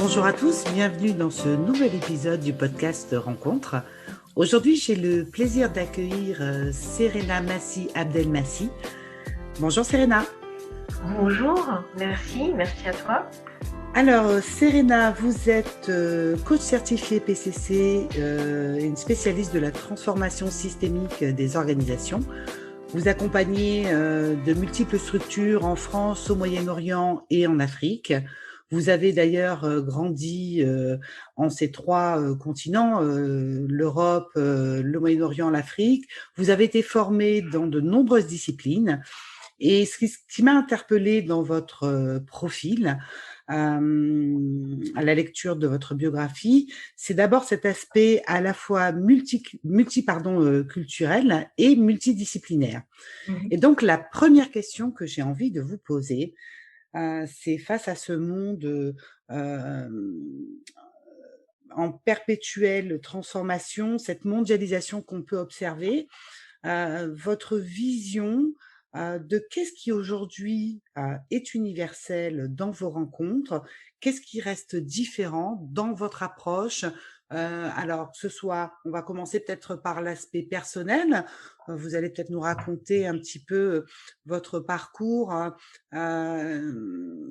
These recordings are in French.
Bonjour à tous, bienvenue dans ce nouvel épisode du podcast Rencontre. Aujourd'hui, j'ai le plaisir d'accueillir Serena Massi Abdelmassi. Bonjour Serena. Bonjour, merci à toi. Alors Serena, vous êtes coach certifié PCC, une spécialiste de la transformation systémique des organisations. Vous accompagnez de multiples structures en France, au Moyen-Orient et en Afrique. Vous avez d'ailleurs grandi en ces trois continents, l'Europe, le Moyen-Orient, l'Afrique. Vous avez été formé dans de nombreuses disciplines. Et ce qui m'a interpellée dans votre profil, à la lecture de votre biographie, c'est d'abord cet aspect à la fois culturel et multidisciplinaire. Et donc, la première question que j'ai envie de vous poser, c'est face à ce monde en perpétuelle transformation, cette mondialisation qu'on peut observer, votre vision de qu'est-ce qui aujourd'hui est universel dans vos rencontres, qu'est-ce qui reste différent dans votre approche. Alors que ce soit, on va commencer peut-être par l'aspect personnel. Vous allez peut-être nous raconter un petit peu votre parcours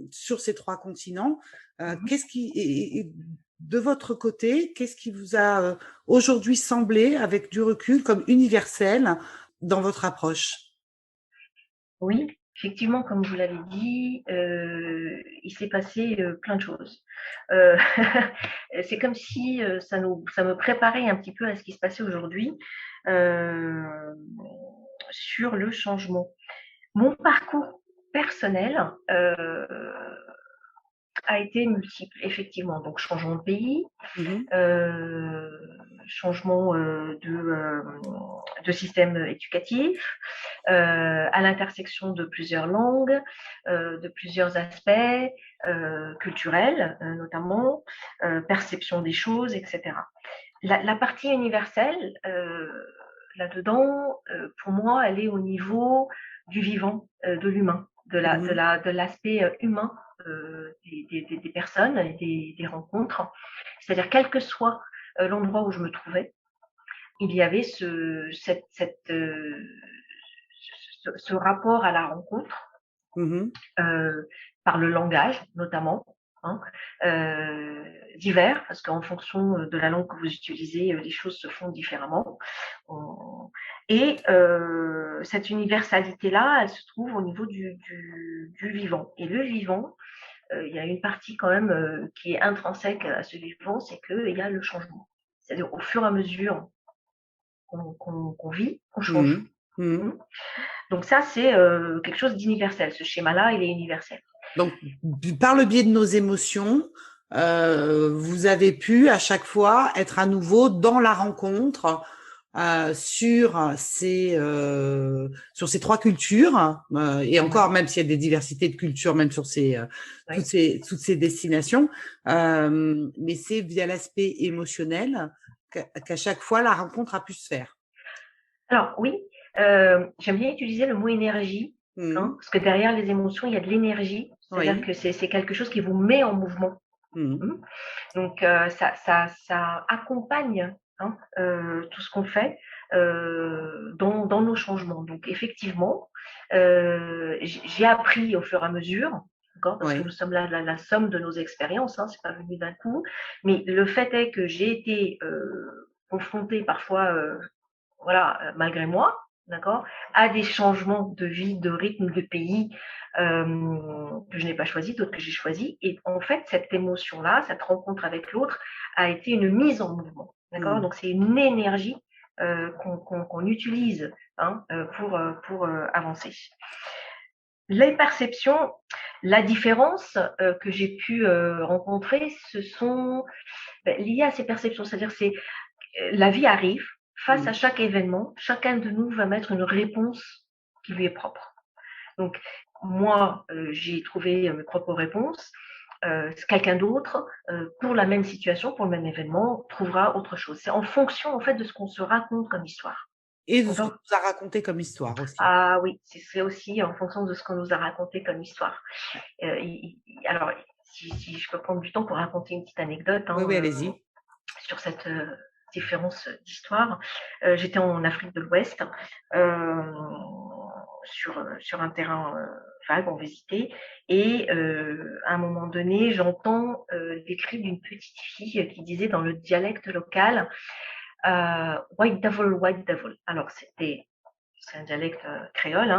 sur ces trois continents. Qu'est-ce qui et de votre côté, qu'est-ce qui vous a aujourd'hui semblé, avec du recul, comme universel dans votre approche? Oui, effectivement, comme vous l'avez dit, il s'est passé plein de choses. Euh, c'est comme si ça me préparait un petit peu à ce qui se passait aujourd'hui euh, sur le changement. Mon parcours personnel a été multiple, effectivement. Donc, changement de pays, Mmh. euh, changement de système éducatif, à l'intersection de plusieurs langues, de plusieurs aspects culturels notamment, perception des choses, etc. La partie universelle, là-dedans, pour moi, elle est au niveau du vivant, de l'humain, Mmh. de l'aspect humain des personnes, des rencontres. C'est-à-dire, quel que soit l'endroit où je me trouvais, il y avait ce rapport à la rencontre, Mmh. par le langage notamment, hein, divers, parce qu'en fonction de la langue que vous utilisez, les choses se font différemment. Et cette universalité-là, elle se trouve au niveau du vivant. Et le vivant, il y a une partie quand même qui est intrinsèque à ce vivant, c'est qu'il y a le changement. C'est-à-dire au fur et à mesure qu'on vit, on change. Mmh. Mmh. Mmh. Donc ça, c'est quelque chose d'universel. Ce schéma-là, il est universel. Donc, par le biais de nos émotions, vous avez pu à chaque fois être à nouveau dans la rencontre sur ces trois cultures, et encore, Ouais. même s'il y a des diversités de cultures, même sur Oui. toutes ces destinations, mais c'est via l'aspect émotionnel qu'à chaque fois la rencontre a pu se faire. Alors oui, j'aime bien utiliser le mot énergie, hein, Mmh. parce que derrière les émotions, il y a de l'énergie. C'est-à-dire Oui. que c'est quelque chose qui vous met en mouvement. Mmh. Mmh. Donc ça accompagne, hein, tout ce qu'on fait dans nos changements. Donc effectivement, j'ai appris au fur et à mesure, d'accord, parce que nous Oui. sommes la somme de nos expériences, hein, c'est pas venu d'un coup. Mais le fait est que j'ai été confrontée parfois, voilà, malgré moi, d'accord, à des changements de vie, de rythme, de pays que je n'ai pas choisi, d'autres que j'ai choisi. Et en fait, cette émotion-là, cette rencontre avec l'autre, a été une mise en mouvement, d'accord. Mmh. Donc c'est une énergie qu'on utilise, hein, pour avancer. Les perceptions, la différence que j'ai pu rencontrer, ce sont liées à ces perceptions, c'est-à-dire la vie arrive, face Mmh. à chaque événement, chacun de nous va mettre une réponse qui lui est propre. Donc, moi, j'ai trouvé mes propres réponses. Quelqu'un d'autre, pour la même situation, pour le même événement, trouvera autre chose. C'est en fonction, en fait, de ce qu'on se raconte comme histoire. Et de On ce qu'on va nous a raconté comme histoire aussi. Ah oui, c'est aussi en fonction de ce qu'on nous a raconté comme histoire. Alors, si je peux prendre du temps pour raconter une petite anecdote Oui, oui, allez-y. sur cette différence d'histoire. J'étais en Afrique de l'Ouest euh, sur un terrain vague, on visitait, et à un moment donné, j'entends les cris d'une petite fille qui disait dans le dialecte local White Devil, White Devil. Alors c'est un dialecte créole,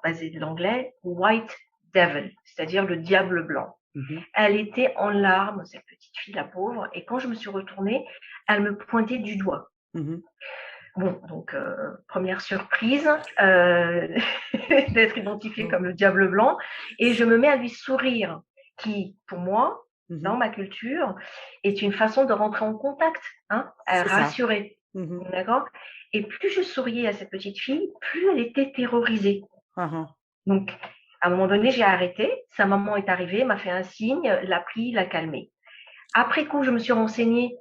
basé de l'anglais, White Devil, c'est-à-dire le diable blanc. Elle était en larmes, cette petite fille, la pauvre, et quand je me suis retournée, elle me pointait du doigt. Bon, donc première surprise d'être identifiée comme le diable blanc, et je me mets à lui sourire, qui, pour moi, dans ma culture, est une façon de rentrer en contact, rassurer. D'accord. Et plus je souriais à cette petite fille, plus elle était terrorisée. Donc, à un moment donné, j'ai arrêté. Sa maman est arrivée, m'a fait un signe, l'a pris, l'a calmée. Après coup, je me suis renseignée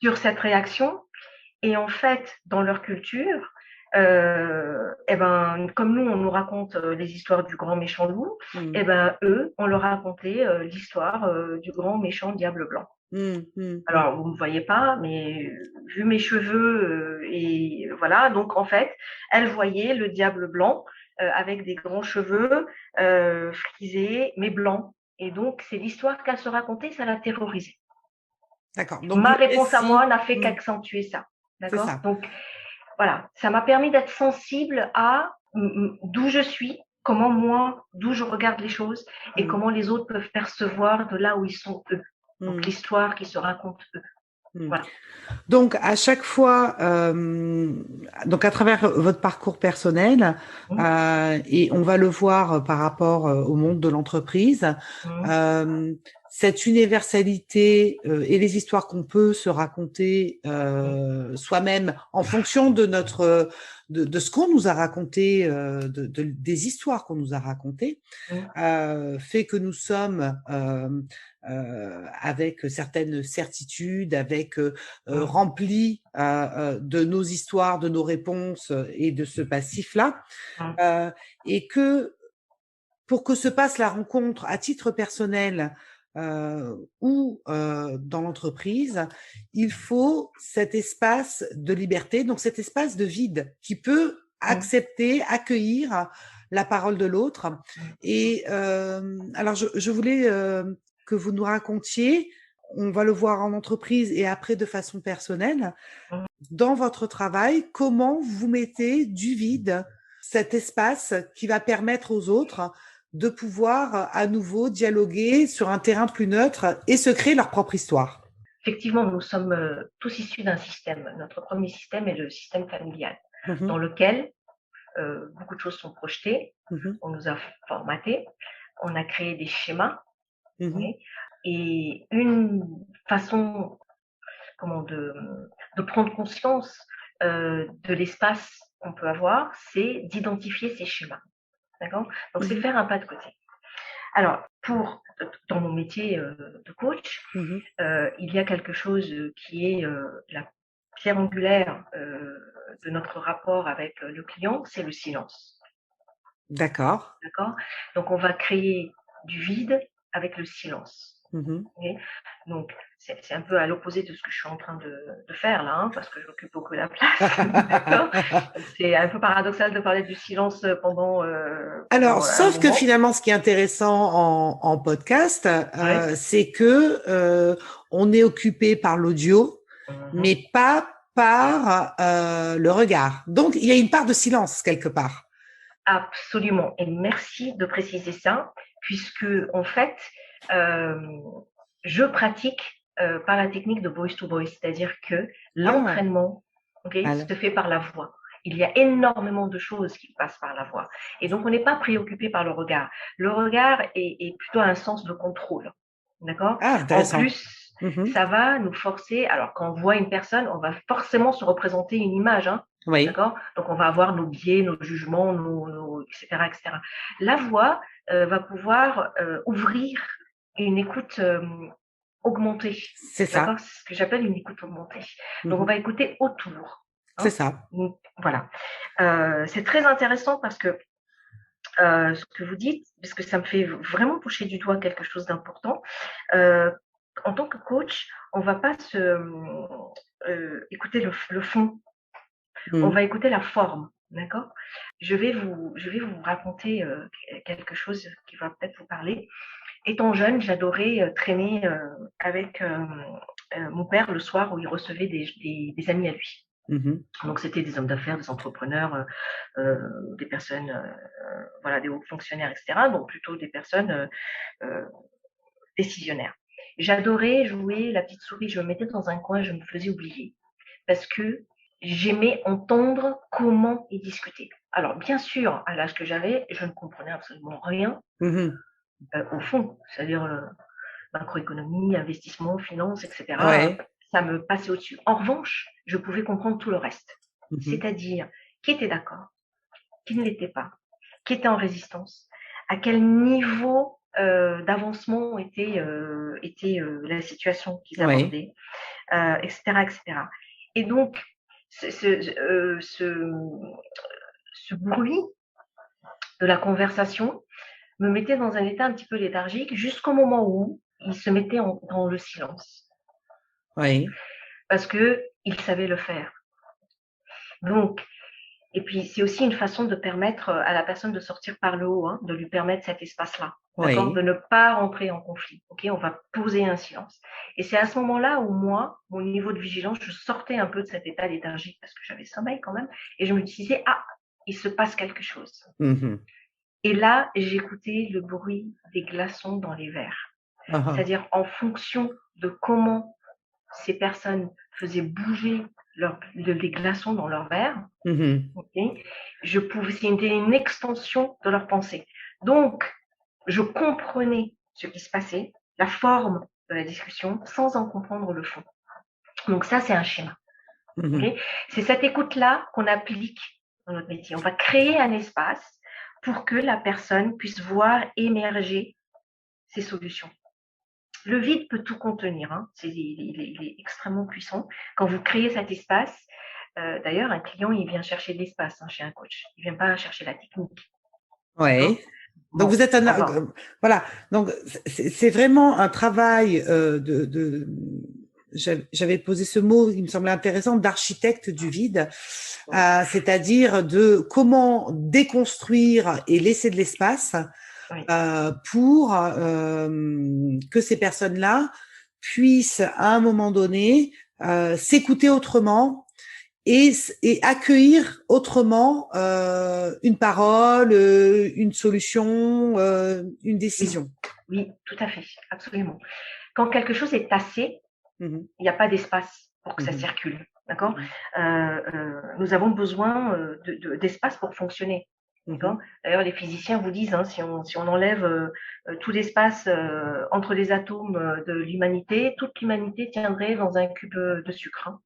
sur cette réaction. Et en fait, dans leur culture, comme nous, on nous raconte les histoires du grand méchant loup, eux, on leur racontait l'histoire du grand méchant diable blanc. Alors, vous ne me voyez pas, mais vu mes cheveux, et voilà, donc en fait, elle voyait le diable blanc avec des grands cheveux frisés, mais blancs. Et donc, c'est l'histoire qu'elle se racontait, ça l'a terrorisée. D'accord. Donc, ma réponse à moi n'a fait qu'accentuer ça. D'accord. Donc, voilà, ça m'a permis d'être sensible à d'où je suis, d'où je regarde les choses et comment les autres peuvent percevoir de là où ils sont eux. Donc, l'histoire qui se raconte eux. Voilà. Donc, à chaque fois, donc à travers votre parcours personnel, et on va le voir par rapport au monde de l'entreprise, cette universalité et les histoires qu'on peut se raconter soi-même en fonction de notre de ce qu'on nous a raconté, des histoires qu'on nous a racontées, fait que nous sommes avec certaines certitudes, avec remplis de nos histoires, de nos réponses et de ce passif-là, et que pour que se passe la rencontre à titre personnel ou dans l'entreprise, il faut cet espace de liberté, donc cet espace de vide qui peut accepter, accueillir la parole de l'autre. Et alors, je voulais que vous nous racontiez, on va le voir en entreprise et après de façon personnelle, dans votre travail, comment vous mettez du vide, cet espace qui va permettre aux autres de pouvoir à nouveau dialoguer sur un terrain plus neutre et se créer leur propre histoire. Effectivement, nous sommes tous issus d'un système. Notre premier système est le système familial, dans lequel beaucoup de choses sont projetées, on nous a formatés, on a créé des schémas, et une façon de prendre conscience de l'espace qu'on peut avoir, c'est d'identifier ces schémas. D'accord. Donc, c'est faire un pas de côté. Alors, dans mon métier de coach, il y a quelque chose qui est la pierre angulaire de notre rapport avec le client, c'est le silence. D'accord. D'accord. Donc, on va créer du vide avec le silence. Okay. Donc, c'est un peu à l'opposé de ce que je suis en train de faire là, parce que j'occupe beaucoup la place. D'accord. C'est un peu paradoxal de parler du silence pendant. Alors, sauf que finalement, ce qui est intéressant en podcast, c'est que on est occupé par l'audio, mais pas par le regard. Donc, il y a une part de silence quelque part. Absolument. Et merci de préciser ça, puisque en fait, je pratique par la technique de voice to voice, c'est-à-dire que l'entraînement se fait par la voix. Il y a énormément de choses qui passent par la voix. Et donc, on n'est pas préoccupé par le regard. Le regard est plutôt un sens de contrôle. D'accord. En plus, ça va nous forcer. Alors, quand on voit une personne, on va forcément se représenter une image. D'accord. Donc, on va avoir nos biais, nos jugements, etc., etc. La voix va pouvoir ouvrir une écoute augmentée. C'est ça. C'est ce que j'appelle une écoute augmentée. Donc, on va écouter autour. C'est ça. Donc, voilà. C'est très intéressant parce que ce que vous dites, parce que ça me fait vraiment toucher du doigt quelque chose d'important. En tant que coach, on va pas écouter le fond, on Mmh. va écouter la forme, d'accord? Je vais vous raconter, quelque chose qui va peut-être vous parler. Étant jeune, j'adorais, traîner, avec, mon père le soir où il recevait des amis à lui. Mmh. Donc c'était des hommes d'affaires, des entrepreneurs, des personnes, voilà, des hauts fonctionnaires et cetera, donc plutôt des personnes, heu, décisionnaires. J'adorais jouer la petite souris, je me mettais dans un coin, je me faisais oublier parce que j'aimais entendre comment ils discutaient. Alors bien sûr, à l'âge que j'avais, je ne comprenais absolument rien, Mmh. au fond, c'est-à-dire, macroéconomie, investissement, finance et cetera, Ouais. ça me passait au-dessus. En revanche, je pouvais comprendre tout le reste, Mmh. c'est-à-dire qui était d'accord, qui ne l'était pas, qui était en résistance, à quel niveau, d'avancement était la situation qu'ils Ouais. abordaient, et cetera et cetera. Et donc ce bruit de la conversation me mettait dans un état un petit peu léthargique jusqu'au moment où ils se mettaient dans le silence Ouais. parce qu'ils savaient le faire. Donc, et puis c'est aussi une façon de permettre à la personne de sortir par le haut, hein, de lui permettre cet espace-là, d'accord? De Ouais. ne pas rentrer en conflit, ok? On va poser un silence. Et c'est à ce moment-là où moi, mon niveau de vigilance, je sortais un peu de cet état léthargique parce que j'avais sommeil quand même, et je me disais, ah, il se passe quelque chose. Mmh. Et là, j'écoutais le bruit des glaçons dans les verres. Ah ah. C'est-à-dire en fonction de comment ces personnes faisaient bouger les glaçons dans leur verre, Mmh. okay, c'était une extension de leur pensée. Donc, je comprenais ce qui se passait, la forme de la discussion, sans en comprendre le fond. Donc ça, c'est un schéma. Mmh. Okay, c'est cette écoute-là qu'on applique dans notre métier. On va créer un espace pour que la personne puisse voir émerger ses solutions. Le vide peut tout contenir, hein. Il est extrêmement puissant. Quand vous créez cet espace, d'ailleurs, un client, il vient chercher de l'espace, hein, chez un coach. Il vient pas chercher la technique, d'accord? Ouais. Donc vous Bon, êtes un alors, voilà, donc c'est vraiment un travail, j'avais posé ce mot, il me semblait intéressant, d'architecte du vide, oui, c'est-à-dire de comment déconstruire et laisser de l'espace, oui, pour, que ces personnes-là puissent, à un moment donné, s'écouter autrement et accueillir autrement, une parole, une solution, une oui, décision. oui, tout à fait, absolument. Quand quelque chose est tassé, Mmh. il n'y a pas d'espace pour que ça Mmh. circule, d'accord? Mmh. Nous avons besoin d'espace pour fonctionner, d'accord? Mmh. D'ailleurs, les physiciens vous disent, hein, si on enlève tout l'espace entre les atomes de l'humanité, toute l'humanité tiendrait dans un cube de sucre, hein,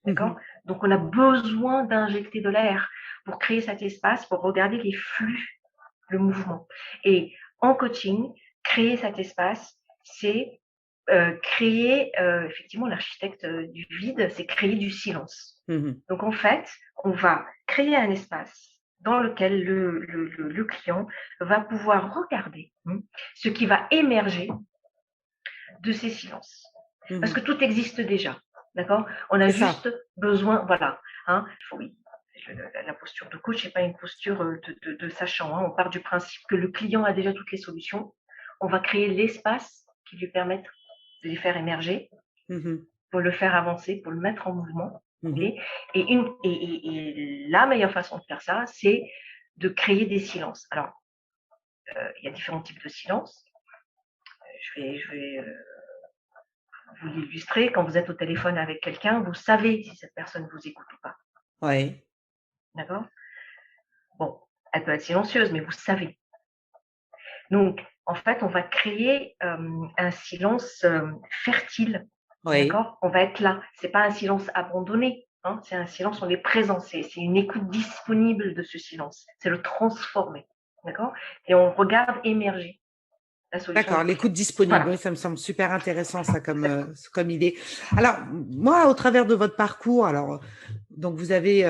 d'accord? Mmh. Donc, on a besoin d'injecter de l'air pour créer cet espace, pour regarder les flux, le mouvement. Et en coaching, créer cet espace, c'est créer, effectivement, l'architecte du vide, c'est créer du silence. Mmh. Donc en fait, on va créer un espace dans lequel le client va pouvoir regarder ce qui va émerger de ces silences. Parce Mmh. que tout existe déjà, d'accord? On a C'est ça. juste besoin, voilà, hein, oui, la posture de coach n'est pas une posture de sachant, hein. On part du principe que le client a déjà toutes les solutions. On va créer l'espace qui lui permette de les faire émerger, Mmh. pour le faire avancer, pour le mettre en mouvement. Mmh. Okay, et la meilleure façon de faire ça, c'est de créer des silences. Alors, il y a différents types de silences. Je vais vous l'illustrer. Quand vous êtes au téléphone avec quelqu'un, vous savez si cette personne vous écoute ou pas. Ouais. D'accord? Bon, elle peut être silencieuse, mais vous savez. Donc, en fait, on va créer un silence fertile. Ouais. D'accord? On va être là. C'est pas un silence abandonné, hein, c'est un silence, on est présent. C'est une écoute disponible de ce silence. C'est le transformer. D'accord? Et on regarde émerger la solution. D'accord, l'écoute disponible, Voilà. oui, ça me semble super intéressant ça comme idée. Alors moi, au travers de votre parcours, alors donc vous avez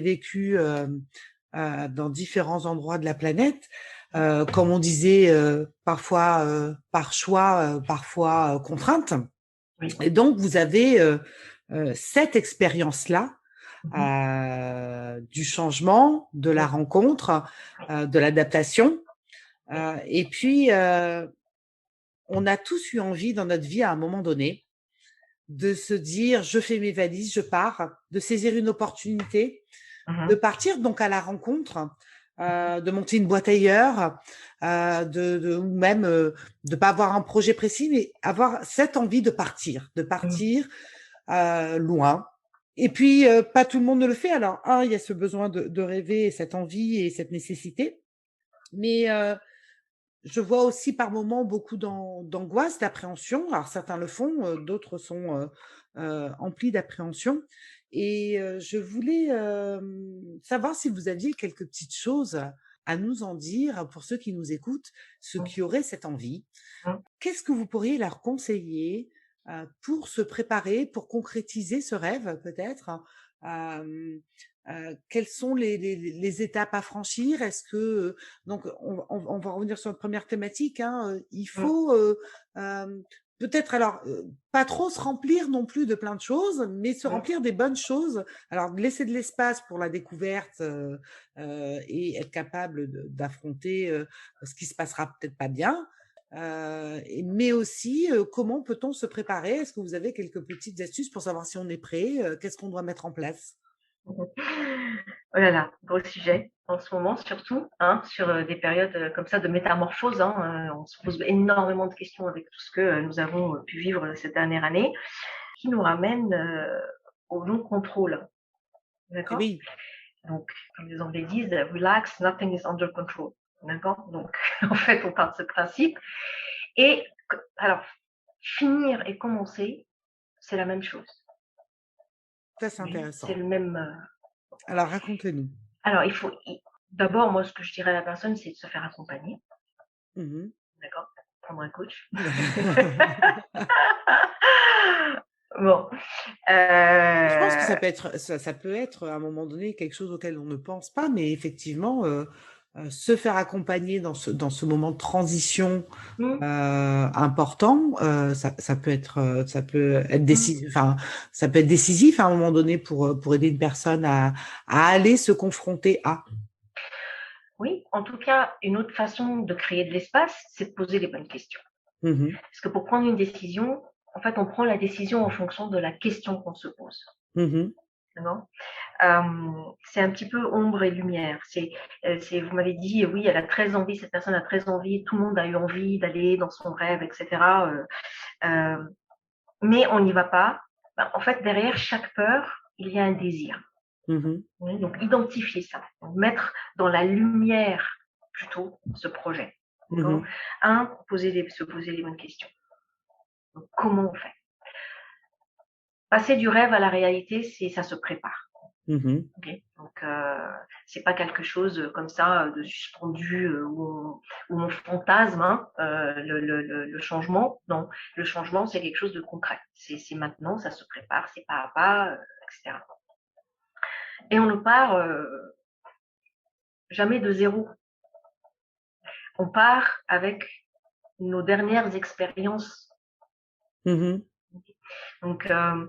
vécu dans différents endroits de la planète. Comme on disait, parfois par choix, parfois contrainte. Oui. Et donc, vous avez cette expérience-là du changement, de la rencontre, de l'adaptation. Et puis, on a tous eu envie dans notre vie à un moment donné de se dire, je fais mes valises, je pars, de saisir une opportunité, de partir donc à la rencontre, de monter une boîte ailleurs, ou même de pas avoir un projet précis, mais avoir cette envie de partir loin. Et puis, pas tout le monde ne le fait. Alors, il y a ce besoin de rêver, cette envie et cette nécessité. Mais je vois aussi par moments beaucoup d'angoisse, d'appréhension. Alors, certains le font, d'autres sont emplis d'appréhension. Et je voulais savoir si vous aviez quelques petites choses à nous en dire pour ceux qui nous écoutent, ceux qui auraient cette envie. Qu'est-ce que vous pourriez leur conseiller pour se préparer, pour concrétiser ce rêve peut-être? Quelles sont les étapes à franchir? Est-ce que donc on va revenir sur notre première thématique, hein, il faut peut-être alors pas trop se remplir non plus de plein de choses, mais se remplir des bonnes choses. Alors laisser de l'espace pour la découverte et être capable d'affronter ce qui se passera peut-être pas bien. Mais aussi, comment peut-on se préparer? Est-ce que vous avez quelques petites astuces pour savoir si on est prêt? Qu'est-ce qu'on doit mettre en place? Oh là là, gros sujet en ce moment surtout, hein, sur des périodes comme ça de métamorphose. Hein, on se pose énormément de questions avec tout ce que nous avons pu vivre cette dernière année, qui nous ramène au non-contrôle. Eh D'accord? oui. Donc, comme les Anglais disent, relax, nothing is under control. D'accord? Donc, en fait, on part de ce principe. Et alors, finir et commencer, c'est la même chose. Ça, c'est Oui, intéressant. c'est le même. Alors, racontez-nous. Alors, d'abord, moi, ce que je dirais à la personne, c'est de se faire accompagner. Mmh. D'accord? Prendre un coach. Bon. Je pense que ça peut être à un moment donné quelque chose auquel on ne pense pas, mais effectivement, se faire accompagner dans ce moment de transition important, ça peut être décisif. Enfin, ça peut être décisif à un moment donné pour aider une personne à aller se confronter à. Oui, en tout cas, une autre façon de créer de l'espace, c'est de poser les bonnes questions. Mmh. Parce que pour prendre une décision, en fait, on prend la décision en fonction de la question qu'on se pose. Mmh. D'accord? C'est un petit peu ombre et lumière. Vous m'avez dit, oui, elle a très envie, cette personne a très envie, tout le monde a eu envie d'aller dans son rêve, etc. Mais on n'y va pas. Ben, en fait, derrière chaque peur, il y a un désir. Mmh. Oui, donc, identifier ça. Donc, mettre dans la lumière plutôt ce projet. D'accord? Mmh. Se poser les bonnes questions. Donc, comment on fait? Passer du rêve à la réalité, ça se prépare. Mmh. Okay, donc, c'est pas quelque chose comme ça de suspendu où on fantasme le changement. Non, le changement, c'est quelque chose de concret. C'est maintenant, ça se prépare, c'est pas à pas, etc. Et on ne part jamais de zéro. On part avec nos dernières expériences. Mmh. Donc, quand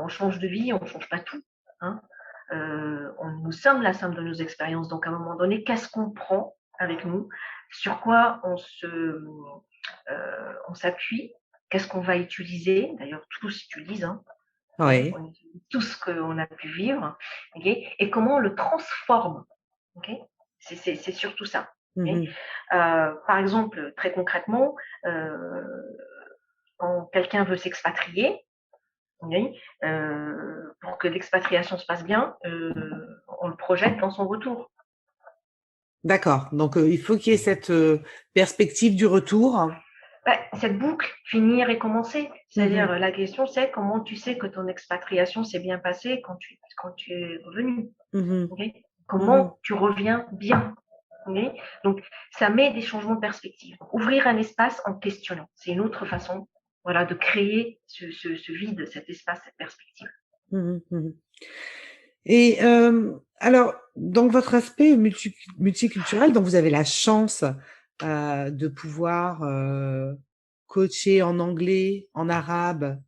on change de vie, on ne change pas tout. Hein. Nous sommes la somme de nos expériences. Donc, à un moment donné, qu'est-ce qu'on prend avec nous? Sur quoi on s'appuie? Qu'est-ce qu'on va utiliser? D'ailleurs, tous utilisent. Hein. Ouais. On utilise tout ce qu'on a pu vivre. Okay, et comment on le transforme? Okay, c'est surtout ça. Okay. Mmh. Par exemple, très concrètement, quand quelqu'un veut s'expatrier, oui, pour que l'expatriation se passe bien, on le projette dans son retour. D'accord. Donc, il faut qu'il y ait cette perspective du retour. Cette boucle, finir et commencer. C'est-à-dire, Mmh. la question, c'est comment tu sais que ton expatriation s'est bien passée quand tu es revenu. Mmh. Okay, Mmh. comment tu reviens bien. Okay, donc, ça met des changements de perspective. Ouvrir un espace en questionnant. C'est une autre façon, voilà, de créer ce vide, cet espace, cette perspective. Mmh. Mmh. Et Alors, dans votre aspect multiculturel, donc vous avez la chance de pouvoir coacher en anglais, en arabe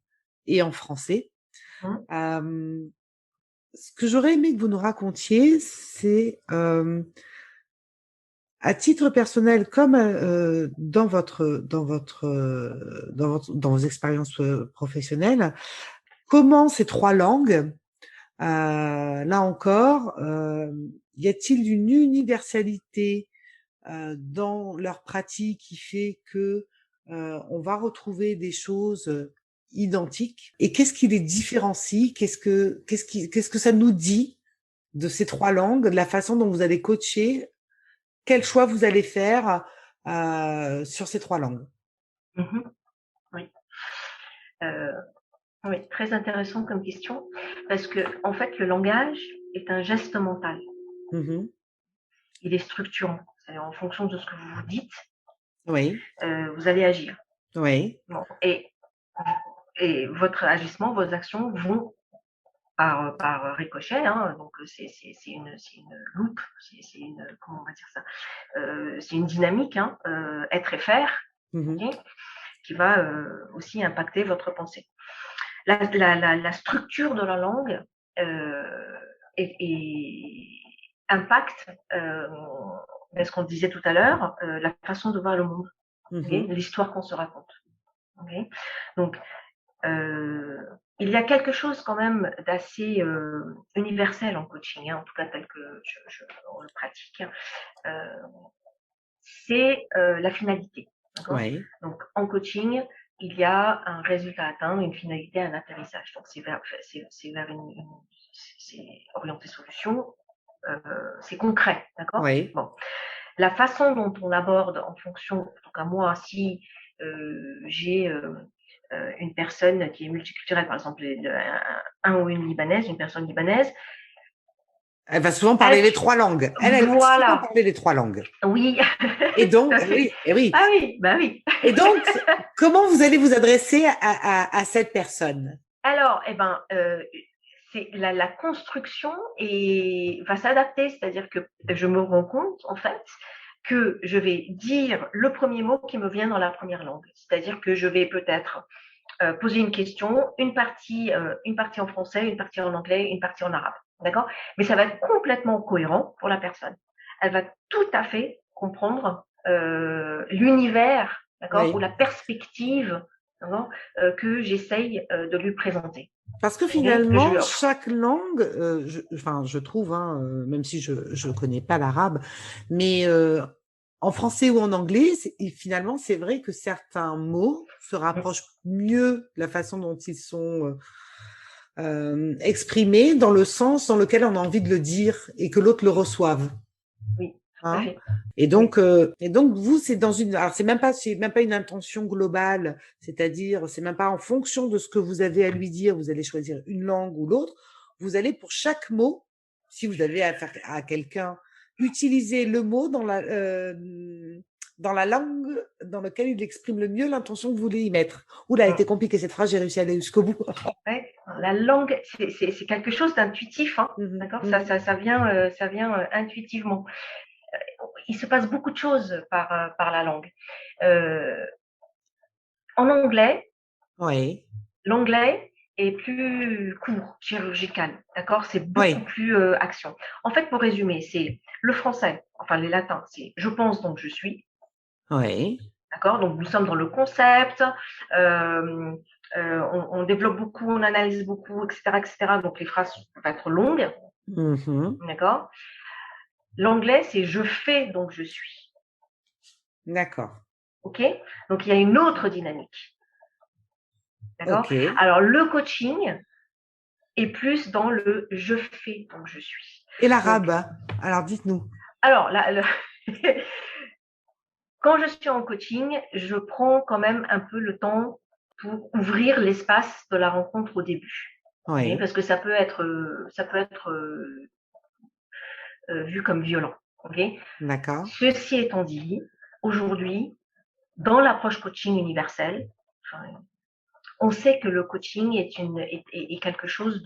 et en français. Mmh. Euh, Ce que j'aurais aimé que vous nous racontiez, c'est à titre personnel, comme dans vos expériences professionnelles, comment ces trois langues, là encore, y a-t-il une universalité dans leur pratique qui fait que on va retrouver des choses identiques? Et qu'est-ce qui les différencie? Qu'est-ce que ça nous dit de ces trois langues, de la façon dont vous allez coacher? Quel choix vous allez faire sur ces trois langues? Mmh. Oui. Heu, oui, très intéressant comme question parce que en fait, le langage est un geste mental. Mhm. Il est structurant. C'est en fonction de ce que vous vous dites, Oui, vous allez agir. oui, Bon et votre agissement, vos actions vont par ricochet, hein, donc c'est une loupe, c'est une comment on va dire ça? C'est une dynamique, hein, être et faire, OK? mhm. Qui va, aussi impacter votre pensée. La structure de la langue, heu, et impacte, ce qu'on disait tout à l'heure, la façon de voir le monde, OK? Mhm. L'histoire qu'on se raconte, OK? Donc Heu, il y a quelque chose quand même d'assez, universel en coaching, hein, en tout cas tel que on le pratique, heu, c'est, la finalité, d'accord? Oui, Donc en coaching, il y a un résultat à atteindre, une finalité, un atterrissage. Donc c'est vers une c'est orienté solution, heu, c'est concret, d'accord? oui, Bon, la façon dont on aborde en fonction en tout cas moi, si, j'ai, une personne qui est multiculturelle, par exemple, un ou une libanaise, une personne libanaise, elle va souvent parler elle les trois langues. Elle va souvent voilà, parler les trois langues. oui, Et tout donc, à fait. oui, et oui. Ah oui, bah oui. Et donc, comment vous allez vous adresser à cette personne? Alors, eh ben, c'est la construction et va s'adapter, c'est-à-dire que je me rends compte, en fait, que je vais dire le premier mot qui me vient dans la première langue. C'est-à-dire que je vais peut-être poser une partie en français, une partie en anglais, une partie en arabe. D'accord? Mais ça va être complètement cohérent pour la personne. Elle va tout à fait comprendre l'univers, d'accord, ou Oui. la perspective, d'accord, que j'essaye de lui présenter, Parce que ok, que je lui finalement, offre. chaque langue, enfin, je trouve, hein, même si je connais pas l'arabe, mais en français ou en anglais, et finalement, c'est vrai que certains mots se rapprochent mieux de la façon dont ils sont exprimés dans le sens dans lequel on a envie de le dire et que l'autre le reçoive. Oui, tout à Hein. fait. Oui. Et donc vous, c'est dans une, alors c'est même pas une intention globale, c'est-à-dire, c'est même pas en fonction de ce que vous avez à lui dire, vous allez choisir une langue ou l'autre. Vous allez pour chaque mot, si vous avez affaire à quelqu'un, utiliser le mot dans la langue dans laquelle il exprime le mieux l'intention que vous voulez y mettre. Oula, elle a été compliquée cette phrase, j'ai réussi à aller jusqu'au bout. Ouais, la langue, c'est quelque chose d'intuitif, hein, Mhm, d'accord? mhm. Ça vient intuitivement. Il se passe beaucoup de choses par la langue. Euh, En anglais, Oui, l'anglais est plus court, chirurgical, d'accord? C'est beaucoup oui, plus action. En fait, pour résumer, c'est le français, enfin les latins, c'est je pense donc je suis, oui. d'accord? Donc nous sommes dans le concept, euh, on développe beaucoup, on analyse beaucoup, etc., etc. Donc les phrases peuvent être longues, Mhm. d'accord? L'anglais, c'est je fais donc je suis, D'accord. ok? Donc il y a une autre dynamique, d'accord? Ok. Alors le coaching, et plus dans le je fais donc je suis. Et Donc, l'arabe? Alors dites-nous. alors, quand je suis en coaching, je prends quand même un peu le temps pour ouvrir l'espace de la rencontre au début. Okay, Oui, parce que ça peut être vu comme violent. Okay. d'accord. Ceci étant dit, aujourd'hui, dans l'approche coaching universelle, enfin, on sait que le coaching est quelque chose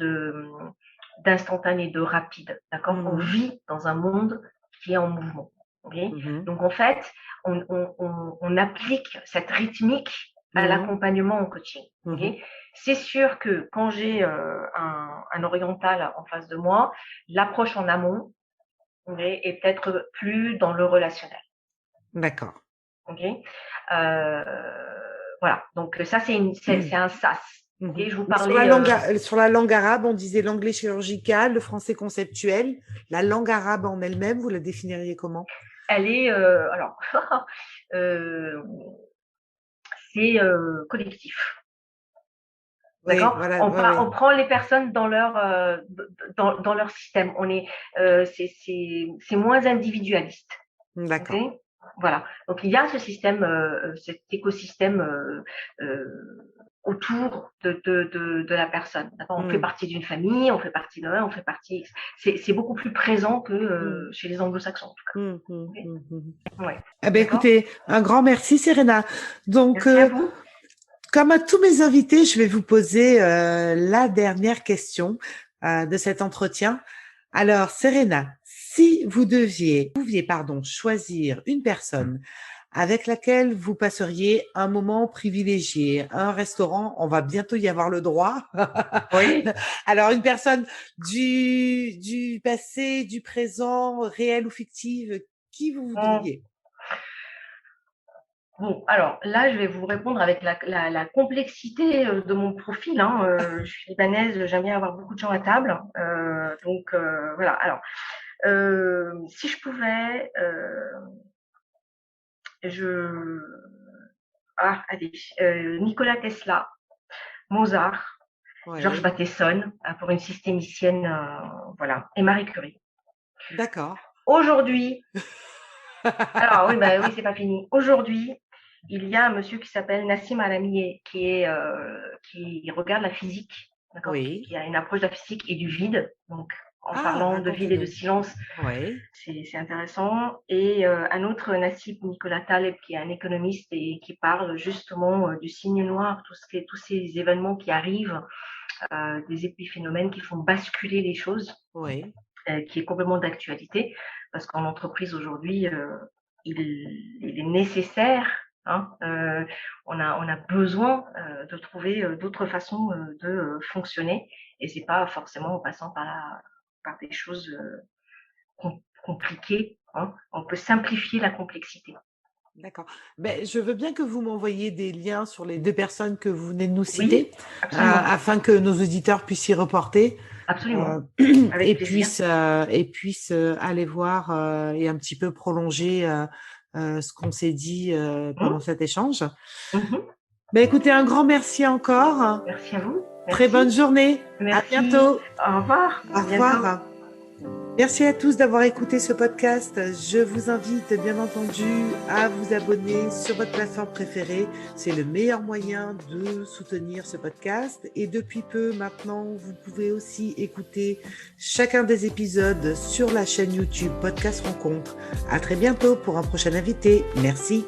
d'instantané, de rapide. D'accord ? On vit dans un monde qui est en mouvement. Okay ? Donc, en fait, on applique cette rythmique à l'accompagnement en coaching. Okay ? C'est sûr que quand j'ai un oriental en face de moi, l'approche en amont est peut-être plus dans le relationnel. D'accord. Ok. Voilà. Donc ça, c'est un sas. Okay, je vous parlais, sur la langue arabe, on disait l'anglais chirurgical, le français conceptuel. La langue arabe en elle-même, vous la définiriez comment ? Elle est alors c'est collectif. D'accord. Oui, voilà, on prend les personnes dans leur dans leur système. On est c'est moins individualiste. D'accord. Okay, voilà. Donc il y a ce système, cet écosystème autour de la personne. D'accord. On fait partie d'une famille, on fait partie d'un, on fait partie. C'est beaucoup plus présent que chez les Anglo-Saxons en tout cas. Ouais. Eh ben, écoutez, un grand merci Serena. Donc merci à vous. Comme à tous mes invités, je vais vous poser la dernière question de cet entretien. Alors, Serena, si vous pouviez, choisir une personne avec laquelle vous passeriez un moment privilégié, un restaurant, on va bientôt y avoir le droit. Oui. Alors, une personne du passé, du présent, réel ou fictive, qui vous voudriez ? Bon, alors là, je vais vous répondre avec la complexité de mon profil. Je suis libanaise, j'aime bien avoir beaucoup de gens à table. Donc, voilà. Alors, si je pouvais, Nikola Tesla, Mozart, Georges Bateson, pour une systémicienne, voilà, et Marie Curie. D'accord. Aujourd'hui, alors oui, c'est pas fini. Aujourd'hui, il y a un monsieur qui s'appelle Nassim Alamieh qui regarde la physique, d'accord, qui a une approche de la physique et du vide. Donc, en parlant de vide et de silence, c'est intéressant. Et un autre, Nassim Nicolas Taleb, qui est un économiste et qui parle justement du signe noir, tous ces événements qui arrivent, des épiphénomènes qui font basculer les choses, qui est complètement d'actualité, parce qu'en entreprise aujourd'hui, il est nécessaire. On a besoin de trouver d'autres façons de fonctionner, et c'est pas forcément en passant par des choses compliquées. On peut simplifier la complexité. D'accord. Ben, je veux bien que vous m'envoyiez des liens sur les deux personnes que vous venez de nous citer, afin que nos auditeurs puissent y reporter. Absolument. Et puissent aller voir et un petit peu prolonger ce qu'on s'est dit pendant cet échange. Ben, écoutez, un grand merci encore. Merci à vous. Très bonne journée. Merci. À bientôt. Au revoir. Au revoir. Merci à tous d'avoir écouté ce podcast. Je vous invite bien entendu à vous abonner sur votre plateforme préférée. C'est le meilleur moyen de soutenir ce podcast. Et depuis peu maintenant, vous pouvez aussi écouter chacun des épisodes sur la chaîne YouTube Podcast Rencontre. À très bientôt pour un prochain invité. Merci.